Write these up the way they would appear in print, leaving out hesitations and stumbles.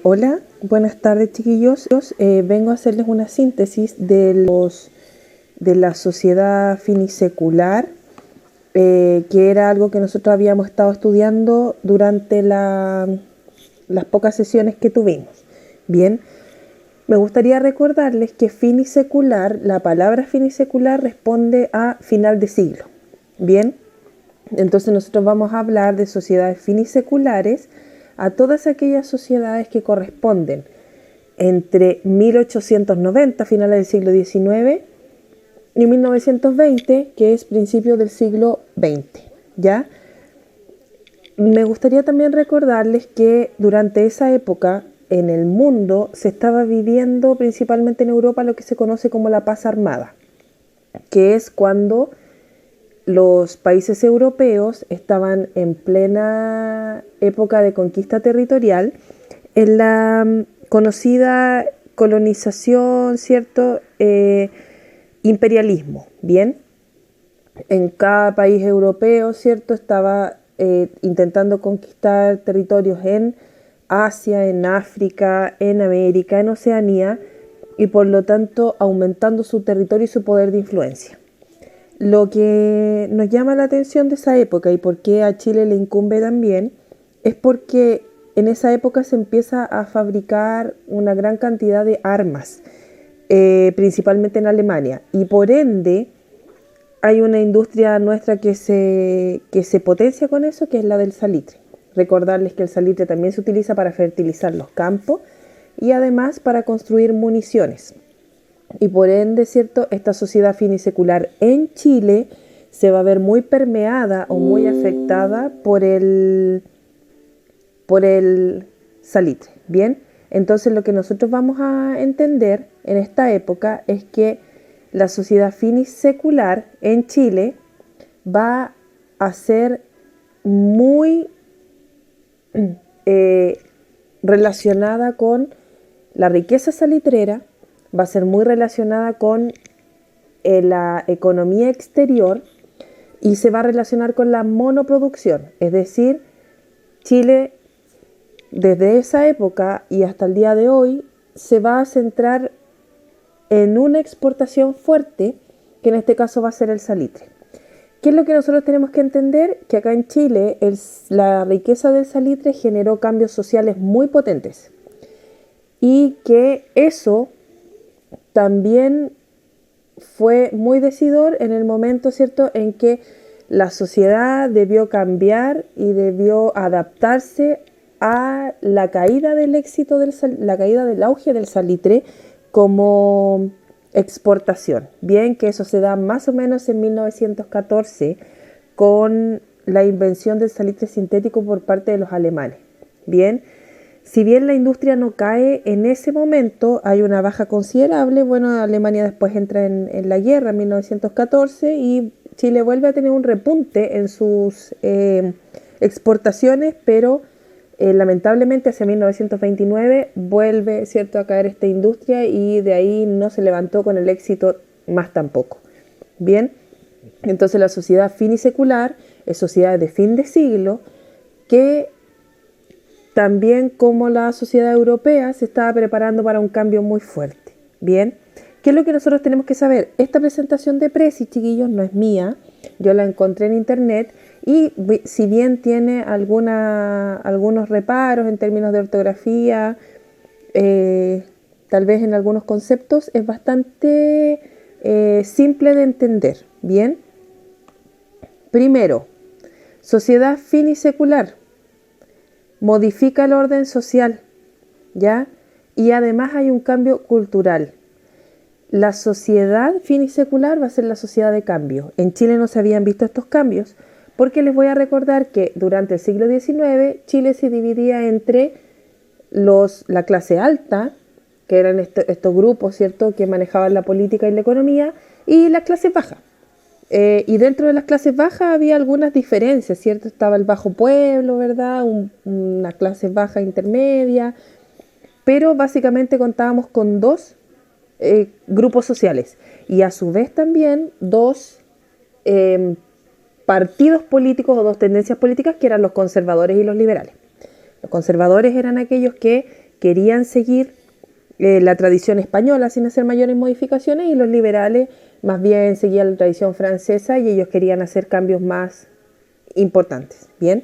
Hola, buenas tardes chiquillos. Vengo a hacerles una síntesis de la sociedad finisecular, que era algo que nosotros habíamos estado estudiando durante las pocas sesiones que tuvimos. Bien, me gustaría recordarles que finisecular, la palabra finisecular responde a final de siglo. Bien, entonces nosotros vamos a hablar de sociedades finiseculares a todas aquellas sociedades que corresponden entre 1890, finales del siglo XIX, y 1920, que es principio del siglo XX, ¿ya? Me gustaría también recordarles que durante esa época en el mundo se estaba viviendo, principalmente en Europa, lo que se conoce como la paz armada, que es cuando los países europeos estaban en plena época de conquista territorial, en la conocida colonización, ¿cierto? Imperialismo, ¿bien? En cada país europeo, ¿cierto? Estaba intentando conquistar territorios en Asia, en África, en América, en Oceanía, y por lo tanto aumentando su territorio y su poder de influencia. Lo que nos llama la atención de esa época y por qué a Chile le incumbe también es porque en esa época se empieza a fabricar una gran cantidad de armas, principalmente en Alemania, y por ende hay una industria nuestra que se potencia con eso, que es la del salitre. Recordarles que el salitre también se utiliza para fertilizar los campos y además para construir municiones. Y por ende, ¿cierto? Esta sociedad finisecular en Chile se va a ver muy permeada o muy afectada por el salitre. Bien, entonces lo que nosotros vamos a entender en esta época es que la sociedad finisecular en Chile va a ser muy relacionada con la riqueza salitrera, va a ser muy relacionada con la economía exterior y se va a relacionar con la monoproducción. Es decir, Chile desde esa época y hasta el día de hoy se va a centrar en una exportación fuerte, que en este caso va a ser el salitre. ¿Qué es lo que nosotros tenemos que entender? Que acá en Chile la riqueza del salitre generó cambios sociales muy potentes y que eso también fue muy decidor en el momento, ¿cierto?, en que la sociedad debió cambiar y debió adaptarse a la caída del éxito la caída del auge del salitre como exportación. Bien, que eso se da más o menos en 1914 con la invención del salitre sintético por parte de los alemanes. Bien, si bien la industria no cae en ese momento, hay una baja considerable. Bueno, Alemania después entra en la guerra en 1914 y Chile vuelve a tener un repunte en sus exportaciones, pero lamentablemente hacia 1929 vuelve, ¿cierto?, a caer esta industria y de ahí no se levantó con el éxito más tampoco. Bien, entonces la sociedad finisecular es sociedad de fin de siglo que también, como la sociedad europea, se estaba preparando para un cambio muy fuerte. Bien, ¿qué es lo que nosotros tenemos que saber? Esta presentación de Prezi, chiquillos, no es mía, yo la encontré en internet y si bien tiene algunos reparos en términos de ortografía, tal vez en algunos conceptos, es bastante simple de entender. Bien, primero, sociedad finisecular modifica el orden social, ¿ya? Y además hay un cambio cultural. La sociedad finisecular va a ser la sociedad de cambio. En Chile no se habían visto estos cambios, porque les voy a recordar que durante el siglo XIX Chile se dividía entre la clase alta, que eran estos grupos, ¿cierto?, que manejaban la política y la economía, y la clase baja. Y dentro de las clases bajas había algunas diferencias, ¿cierto? Estaba el bajo pueblo, ¿verdad? Una clase baja intermedia, pero básicamente contábamos con dos grupos sociales y a su vez también dos partidos políticos o dos tendencias políticas que eran los conservadores y los liberales. Los conservadores eran aquellos que querían seguir la tradición española sin hacer mayores modificaciones, y los liberales más bien seguían la tradición francesa y ellos querían hacer cambios más importantes. Bien,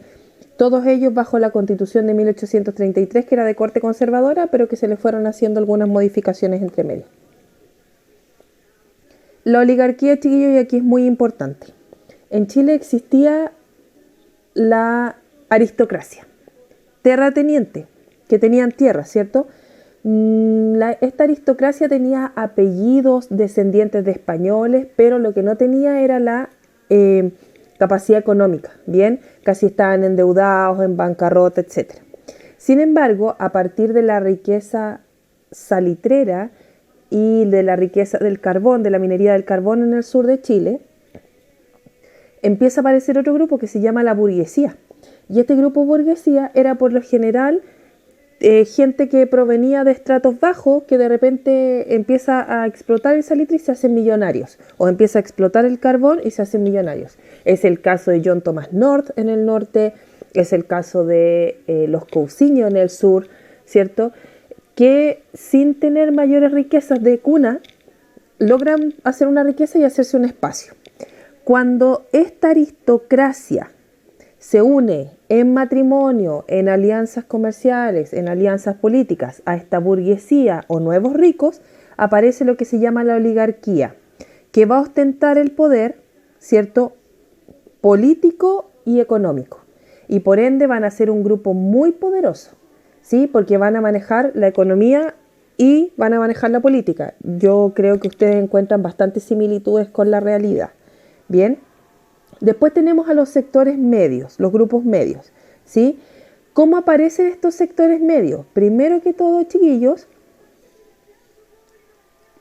todos ellos bajo la Constitución de 1833, que era de corte conservadora, pero que se le fueron haciendo algunas modificaciones entre medio. La oligarquía, chiquillos, y aquí es muy importante. En Chile existía la aristocracia, terrateniente, que tenían tierra, ¿cierto? Esta aristocracia tenía apellidos descendientes de españoles, pero lo que no tenía era la capacidad económica, ¿bien? Casi estaban endeudados, en bancarrota, etc. Sin embargo, a partir de la riqueza salitrera y de la riqueza del carbón, de la minería del carbón en el sur de Chile, empieza a aparecer otro grupo que se llama la burguesía. Y este grupo burguesía era por lo general gente que provenía de estratos bajos, que de repente empieza a explotar el salitre y se hacen millonarios, o empieza a explotar el carbón y se hacen millonarios. Es el caso de John Thomas North en el norte, es el caso de los Cousiño en el sur, ¿cierto? Que sin tener mayores riquezas de cuna, logran hacer una riqueza y hacerse un espacio. Cuando esta aristocracia se une en matrimonio, en alianzas comerciales, en alianzas políticas a esta burguesía o nuevos ricos, aparece lo que se llama la oligarquía, que va a ostentar el poder, ¿cierto?, político y económico. Y por ende van a ser un grupo muy poderoso, ¿sí?, porque van a manejar la economía y van a manejar la política. Yo creo que ustedes encuentran bastantes similitudes con la realidad. Bien. Después tenemos a los sectores medios, los grupos medios, ¿sí? ¿Cómo aparecen estos sectores medios? Primero que todo, chiquillos,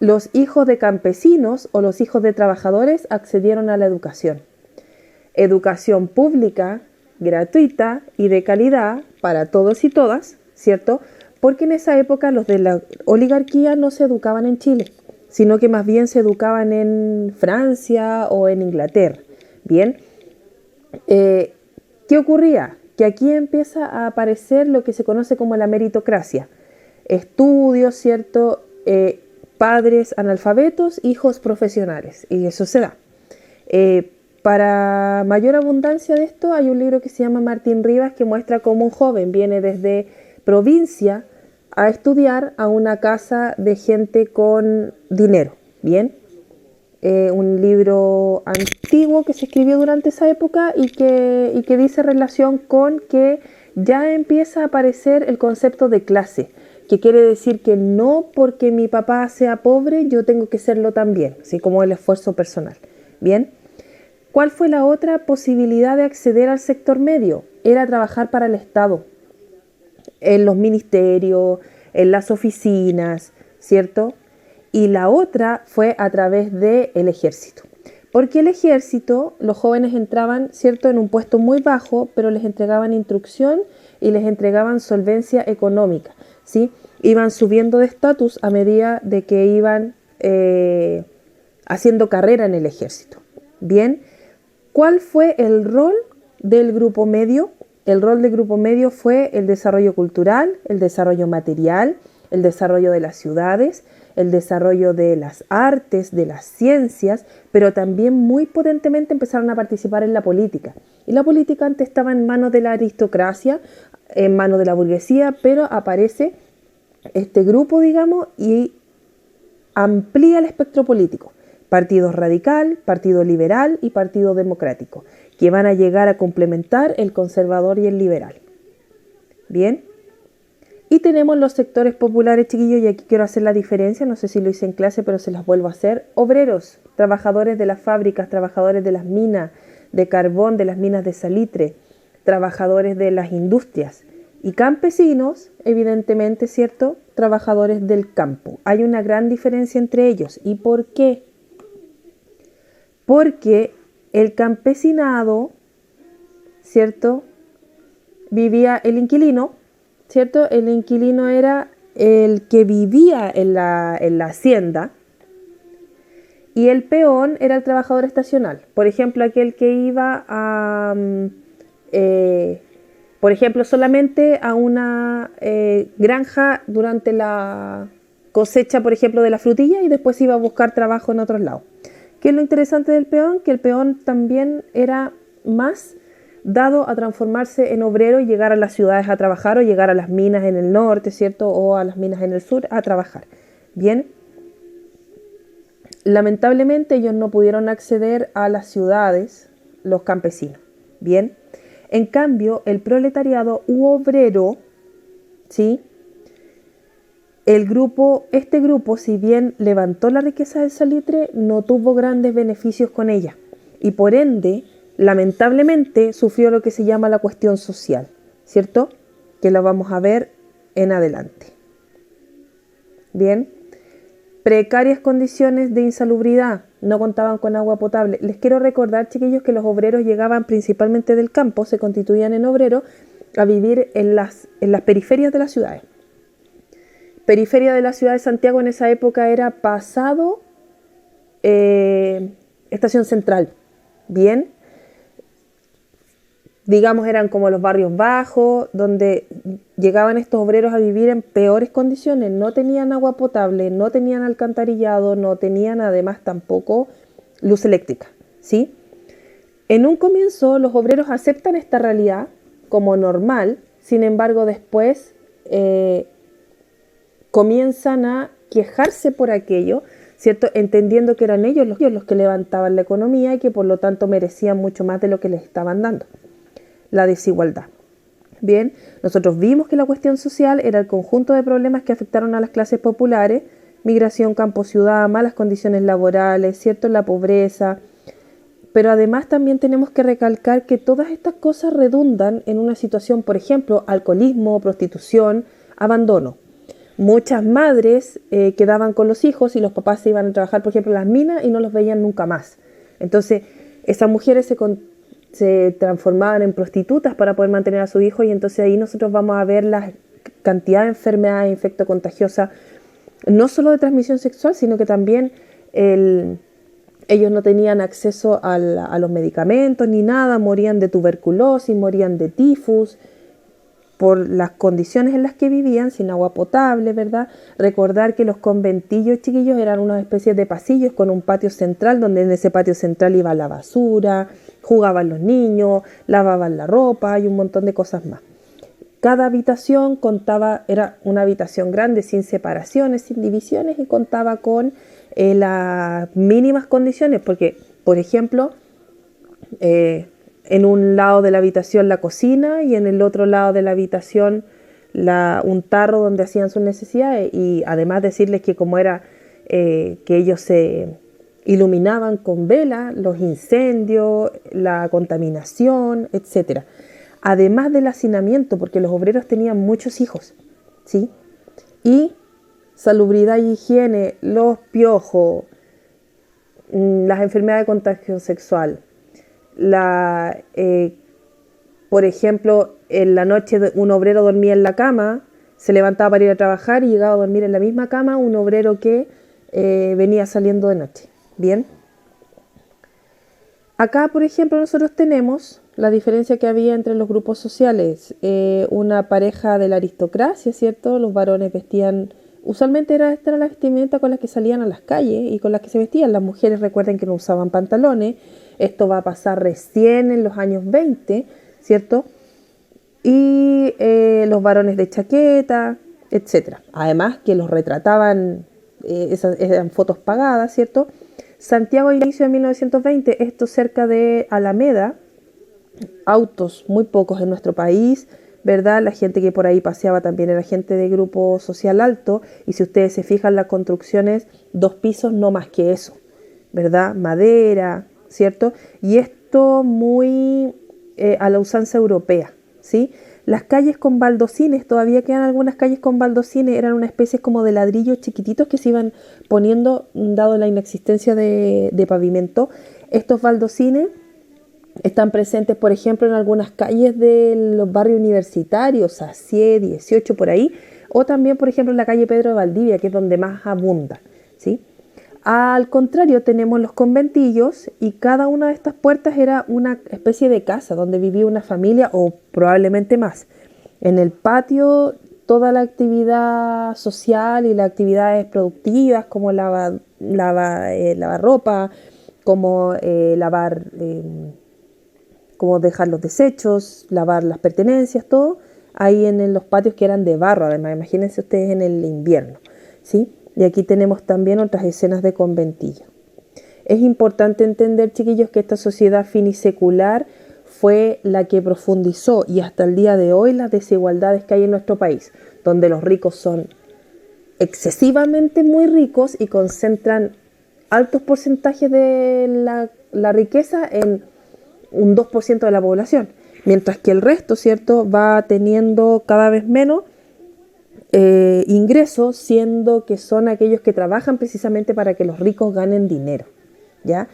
los hijos de campesinos o los hijos de trabajadores accedieron a la educación. Educación pública, gratuita y de calidad para todos y todas, ¿cierto? Porque en esa época los de la oligarquía no se educaban en Chile, sino que más bien se educaban en Francia o en Inglaterra. Bien, ¿qué ocurría? Que aquí empieza a aparecer lo que se conoce como la meritocracia. Estudios, ¿cierto? Padres analfabetos, hijos profesionales, y eso se da. Para mayor abundancia de esto, hay un libro que se llama Martín Rivas, que muestra cómo un joven viene desde provincia a estudiar a una casa de gente con dinero. Bien. Un libro antiguo que se escribió durante esa época y que dice relación con que ya empieza a aparecer el concepto de clase, que quiere decir que no porque mi papá sea pobre yo tengo que serlo también, así como el esfuerzo personal. Bien, ¿cuál fue la otra posibilidad de acceder al sector medio? Era trabajar para el Estado, en los ministerios, en las oficinas, ¿cierto? Y la otra fue a través del ejército. Porque el ejército, los jóvenes entraban, ¿cierto?, en un puesto muy bajo, pero les entregaban instrucción y les entregaban solvencia económica, ¿sí? Iban subiendo de estatus a medida de que iban haciendo carrera en el ejército. Bien, ¿cuál fue el rol del grupo medio? El rol del grupo medio fue el desarrollo cultural, el desarrollo material, el desarrollo de las ciudades, el desarrollo de las artes, de las ciencias, pero también muy potentemente empezaron a participar en la política. Y la política antes estaba en manos de la aristocracia, en manos de la burguesía, pero aparece este grupo, digamos, y amplía el espectro político. Partido radical, partido liberal y partido democrático, que van a llegar a complementar el conservador y el liberal. Bien. Y tenemos los sectores populares, chiquillos, y aquí quiero hacer la diferencia, no sé si lo hice en clase, pero se las vuelvo a hacer. Obreros, trabajadores de las fábricas, trabajadores de las minas de carbón, de las minas de salitre, trabajadores de las industrias. Y campesinos, evidentemente, ¿cierto?, trabajadores del campo. Hay una gran diferencia entre ellos. ¿Y por qué? Porque el campesinado, ¿cierto?, vivía el inquilino, ¿cierto? El inquilino era el que vivía en la hacienda, y el peón era el trabajador estacional. Por ejemplo, aquel que iba a por ejemplo, solamente a una granja durante la cosecha, por ejemplo, de la frutilla y después iba a buscar trabajo en otros lados. ¿Qué es lo interesante del peón? Que el peón también era más dado a transformarse en obrero y llegar a las ciudades a trabajar o llegar a las minas en el norte, ¿cierto? O a las minas en el sur a trabajar. Bien, lamentablemente ellos no pudieron acceder a las ciudades, los campesinos. Bien, en cambio, el proletariado u obrero, ¿sí? Este grupo, si bien levantó la riqueza del salitre, no tuvo grandes beneficios con ella y por ende, lamentablemente, sufrió lo que se llama la cuestión social, ¿cierto? Que la vamos a ver en adelante. Bien, precarias condiciones de insalubridad, no contaban con agua potable. Les quiero recordar, chiquillos, que los obreros llegaban principalmente del campo, se constituían en obreros, a vivir en las periferias de las ciudades. Periferia de la ciudad de Santiago en esa época era pasado Estación Central. Bien, digamos eran como los barrios bajos, donde llegaban estos obreros a vivir en peores condiciones, no tenían agua potable, no tenían alcantarillado, no tenían además tampoco luz eléctrica, ¿sí? En un comienzo los obreros aceptan esta realidad como normal, sin embargo después comienzan a quejarse por aquello, ¿cierto? Entendiendo que eran ellos los que levantaban la economía y que por lo tanto merecían mucho más de lo que les estaban dando. La desigualdad. Bien, nosotros vimos que la cuestión social era el conjunto de problemas que afectaron a las clases populares, migración campo-ciudad, malas condiciones laborales, ¿cierto? La pobreza. Pero además también tenemos que recalcar que todas estas cosas redundan en una situación, por ejemplo, alcoholismo, prostitución, abandono. Muchas madres quedaban con los hijos y los papás se iban a trabajar, por ejemplo, en las minas y no los veían nunca más. Entonces, esas mujeres se transformaban en prostitutas para poder mantener a su hijo y entonces ahí nosotros vamos a ver la cantidad de enfermedades infectocontagiosas, no solo de transmisión sexual, sino que también ellos no tenían acceso a los medicamentos ni nada, morían de tuberculosis, morían de tifus, por las condiciones en las que vivían, sin agua potable, ¿verdad? Recordar que los conventillos, chiquillos, eran una especie de pasillos con un patio central, donde en ese patio central iba la basura, jugaban los niños, lavaban la ropa y un montón de cosas más. Cada habitación era una habitación grande, sin separaciones, sin divisiones, y contaba con las mínimas condiciones, porque, por ejemplo, en un lado de la habitación la cocina y en el otro lado de la habitación un tarro donde hacían sus necesidades, y además decirles que como era que ellos se iluminaban con vela, los incendios, la contaminación, etc. Además del hacinamiento, porque los obreros tenían muchos hijos, ¿sí? Y salubridad y higiene, los piojos, las enfermedades de contagio sexual. Por ejemplo, en la noche un obrero dormía en la cama, se levantaba para ir a trabajar y llegaba a dormir en la misma cama un obrero que venía saliendo de noche. Bien. Acá, por ejemplo, nosotros tenemos la diferencia que había entre los grupos sociales. Una pareja de la aristocracia, ¿cierto? Los varones vestían, usualmente esta era la vestimenta con la que salían a las calles y con las que se vestían. Las mujeres, recuerden que no usaban pantalones. Esto va a pasar recién en los años 20, ¿cierto? Y los varones de chaqueta, etc. Además que los retrataban, eran fotos pagadas, ¿cierto? Santiago, inicio de 1920, esto cerca de Alameda, autos muy pocos en nuestro país, ¿verdad? La gente que por ahí paseaba también era gente de grupo social alto, y si ustedes se fijan, las construcciones, 2 pisos, no más que eso, ¿verdad? Madera, ¿cierto? Y esto muy a la usanza europea, ¿sí? Las calles con baldocines, todavía quedan algunas calles con baldocines, eran una especie como de ladrillos chiquititos que se iban poniendo dado la inexistencia de pavimento. Estos baldocines están presentes, por ejemplo, en algunas calles de los barrios universitarios, Acié, 18, por ahí, o también, por ejemplo, en la calle Pedro de Valdivia, que es donde más abunda, ¿sí? Al contrario, tenemos los conventillos y cada una de estas puertas era una especie de casa donde vivía una familia o probablemente más. En el patio toda la actividad social y las actividades productivas como lavar ropa, como como dejar los desechos, lavar las pertenencias, todo ahí en los patios que eran de barro. Además, imagínense ustedes en el invierno, ¿sí? Y aquí tenemos también otras escenas de conventillo. Es importante entender, chiquillos, que esta sociedad finisecular fue la que profundizó y hasta el día de hoy las desigualdades que hay en nuestro país, donde los ricos son excesivamente muy ricos y concentran altos porcentajes de la riqueza en un 2% de la población, mientras que el resto, ¿cierto?, va teniendo cada vez menos ingresos, siendo que son aquellos que trabajan precisamente para que los ricos ganen dinero, ¿ya?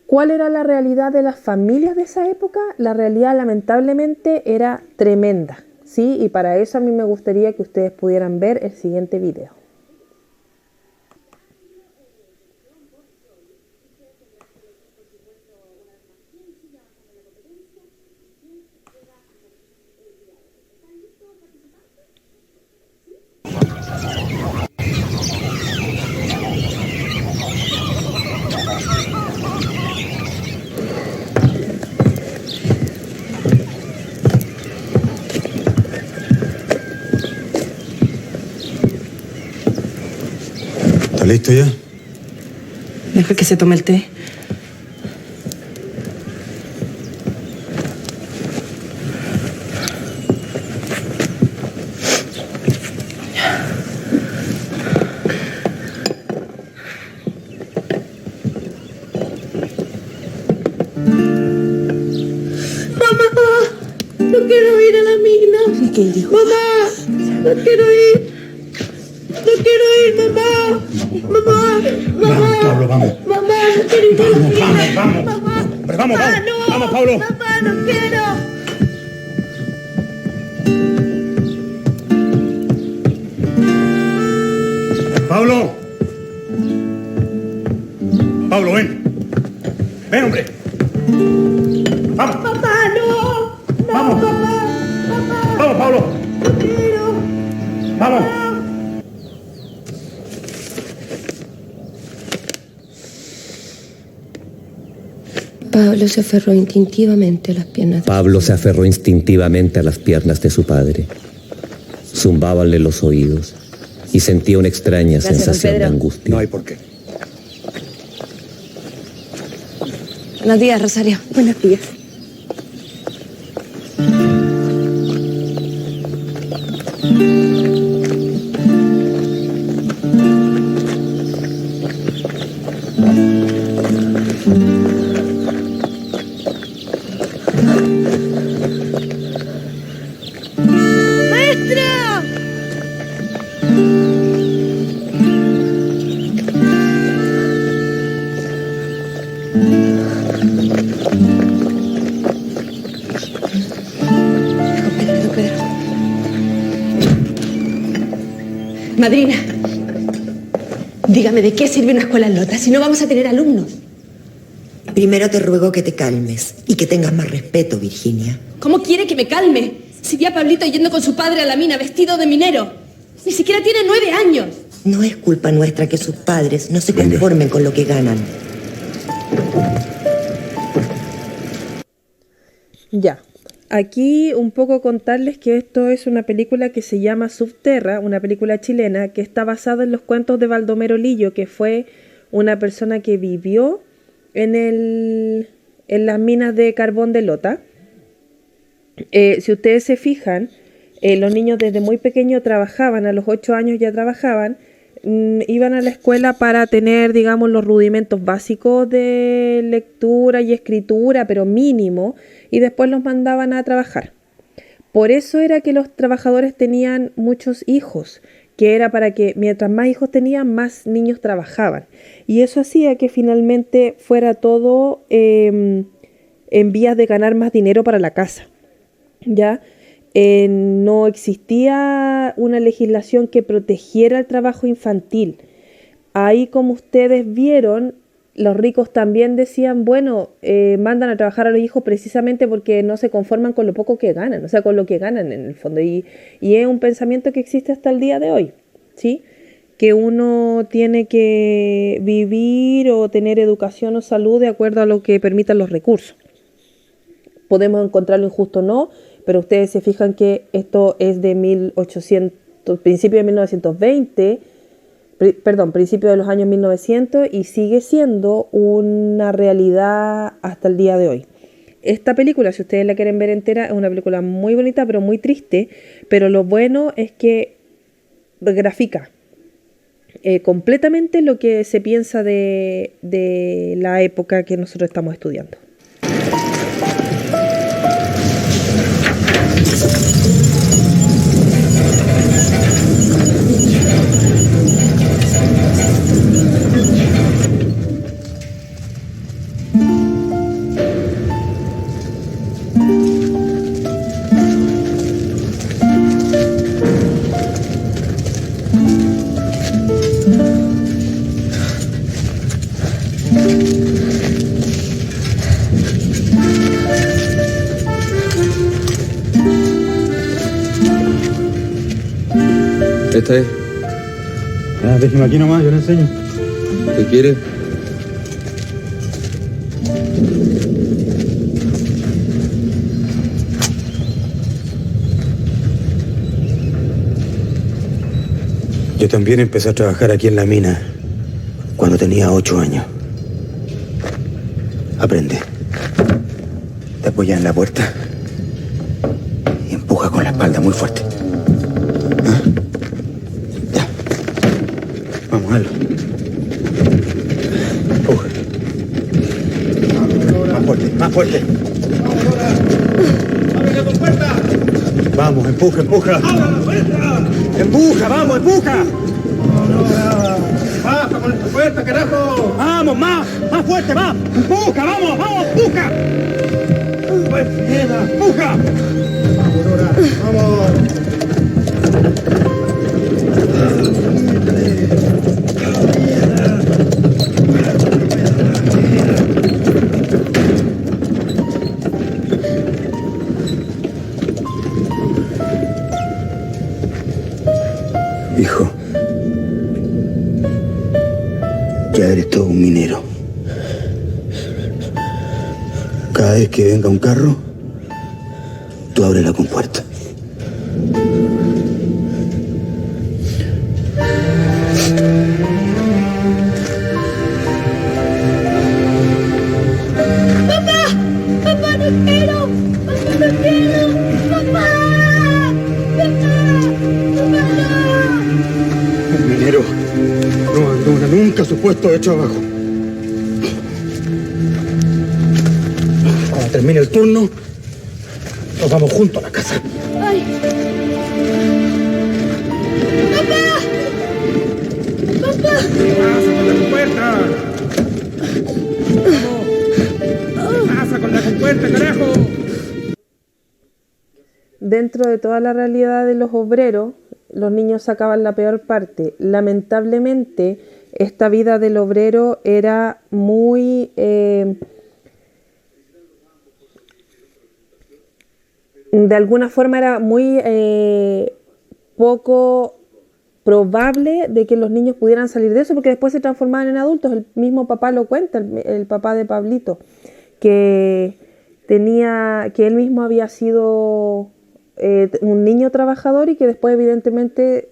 ¿Cuál era la realidad de las familias de esa época? La realidad lamentablemente era tremenda, ¿sí? Y para eso a mí me gustaría que ustedes pudieran ver el siguiente video. ¿Está listo ya? Deja que se tome el té. No quiero ir a la mina. ¿Qué dijo? Mamá, no quiero ir. No quiero ir, mamá. Mamá, mamá. Vamos, Pablo, vamos. Mamá, no quiero ir a la mina. Vamos. Mamá. Pero vamos, Mamá, vamos. no. Vamos, Pablo. Mamá, no quiero. Pablo. Pablo, ven. Ven, hombre. Vamos. Mamá, no. No, Vamos. mamá. Mamá. Vamos, Pablo. No quiero. Vamos. Pablo se aferró instintivamente a las piernas. Pablo se aferró instintivamente a las piernas de su padre. Zumbábanle los oídos y sentía una extraña sensación de angustia. No hay por qué. Buenos días, Rosario. Buenos días. ¡Maestra! Don Pedro. Madrina, dígame, ¿de qué sirve una escuela en Lota si no vamos a tener alumnos? Primero te ruego que te calmes y que tengas más respeto, Virginia. ¿Cómo quiere que me calme? Si vi a Pablito yendo con su padre a la mina vestido de minero. Ni siquiera tiene 9 años. No es culpa nuestra que sus padres no se conformen con lo que ganan. Ya, aquí un poco contarles que esto es una película que se llama Subterra, una película chilena que está basada en los cuentos de Baldomero Lillo, que fue una persona que vivió en las minas de carbón de Lota. Si ustedes se fijan, los niños desde muy pequeños trabajaban, a los 8 años ya trabajaban, iban a la escuela para tener, digamos, los rudimentos básicos de lectura y escritura, pero mínimo, y después los mandaban a trabajar. Por eso era que los trabajadores tenían muchos hijos, que era para que mientras más hijos tenían, más niños trabajaban. Y eso hacía que finalmente fuera todo en vías de ganar más dinero para la casa. ¿Ya? No existía una legislación que protegiera el trabajo infantil, ahí, como ustedes vieron, los ricos también decían, bueno, mandan a trabajar a los hijos precisamente porque no se conforman con lo poco que ganan, o sea, con lo que ganan en el fondo. Y es un pensamiento que existe hasta el día de hoy, ¿sí? Que uno tiene que vivir o tener educación o salud de acuerdo a lo que permitan los recursos. Podemos encontrarlo injusto o no, pero ustedes se fijan que esto es de 1800, principio de 1920, principio de los años 1900, y sigue siendo una realidad hasta el día de hoy. Esta película, si ustedes la quieren ver entera, es una película muy bonita, pero muy triste, pero lo bueno es que grafica completamente lo que se piensa de la época que nosotros estamos estudiando. Esta es. Déjeme aquí nomás, yo le enseño. ¿Qué quiere? Yo también empecé a trabajar aquí en la mina cuando tenía 8 años. Aprende. Te apoyas en la puerta y empuja con la espalda muy fuerte. ¿Ah? Ya. Vamos, hazlo. Empuja. Más fuerte, más fuerte. ¡Ábrele la puerta! Vamos, empuja, empuja. ¡Abra la puerta! ¡Empuja, vamos, empuja! ¡Baja con esta puerta, carajo! ¡Vamos, más! ¡Más fuerte, más! ¡Empuja, vamos, vamos, empuja! ¡Pues mierda! ¡Empuja! ¡Vamos, Nora! ¡Vamos! Hijo, ya eres todo un minero. Cada vez que venga un carro, tú abres la compuerta. ¡Papá, no quiero! ¡Papá, no quiero! ¡Papá! Un minero no abandona nunca su puesto de trabajo. Cuando termine el turno, nos vamos juntos a la casa. ¡Ay! ¡Papá! ¡Papá! ¿Qué pasa con la compuerta? ¡Vamos! ¿Qué pasa con la compuerta, carajo? Dentro de toda la realidad de los obreros, los niños sacaban la peor parte. Lamentablemente, esta vida del obrero era muy de alguna forma era muy poco probable de que los niños pudieran salir de eso, porque después se transformaban en adultos. El mismo papá lo cuenta, el papá de Pablito, que él mismo había sido un niño trabajador y que después evidentemente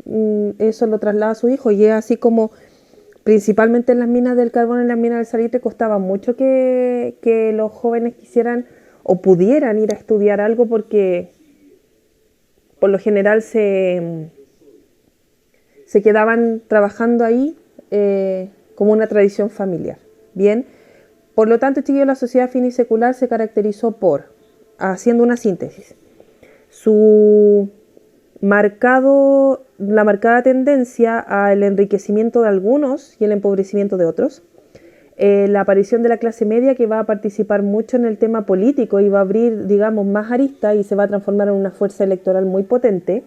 eso lo traslada a su hijo, y es así como principalmente en las minas del carbón, en las minas del salitre, costaba mucho que los jóvenes quisieran o pudieran ir a estudiar algo, porque por lo general se quedaban trabajando ahí como una tradición familiar. Bien, por lo tanto, chiquillos, la sociedad finisecular se caracterizó por, haciendo una síntesis, la marcada tendencia al enriquecimiento de algunos y el empobrecimiento de otros, la aparición de la clase media, que va a participar mucho en el tema político y va a abrir, digamos, más aristas y se va a transformar en una fuerza electoral muy potente,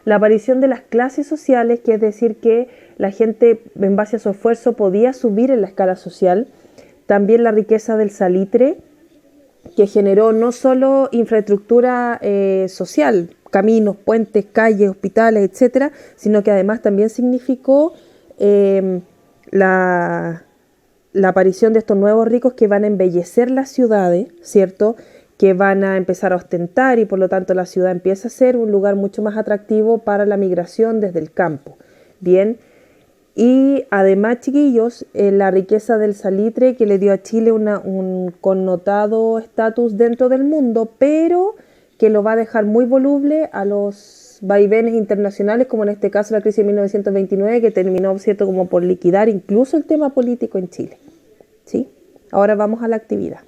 la aparición de las clases sociales, que es decir, que la gente en base a su esfuerzo podía subir en la escala social. También la riqueza del salitre, que generó no solo infraestructura social, caminos, puentes, calles, hospitales, etcétera, sino que además también significó la aparición de estos nuevos ricos que van a embellecer las ciudades, ¿cierto?, que van a empezar a ostentar, y por lo tanto la ciudad empieza a ser un lugar mucho más atractivo para la migración desde el campo. Bien, y además, chiquillos, la riqueza del salitre, que le dio a Chile un connotado estatus dentro del mundo, pero que lo va a dejar muy voluble a los vaivenes internacionales, como en este caso la crisis de 1929, que terminó, ¿cierto?, como por liquidar incluso el tema político en Chile. ¿Sí? Ahora vamos a la actividad.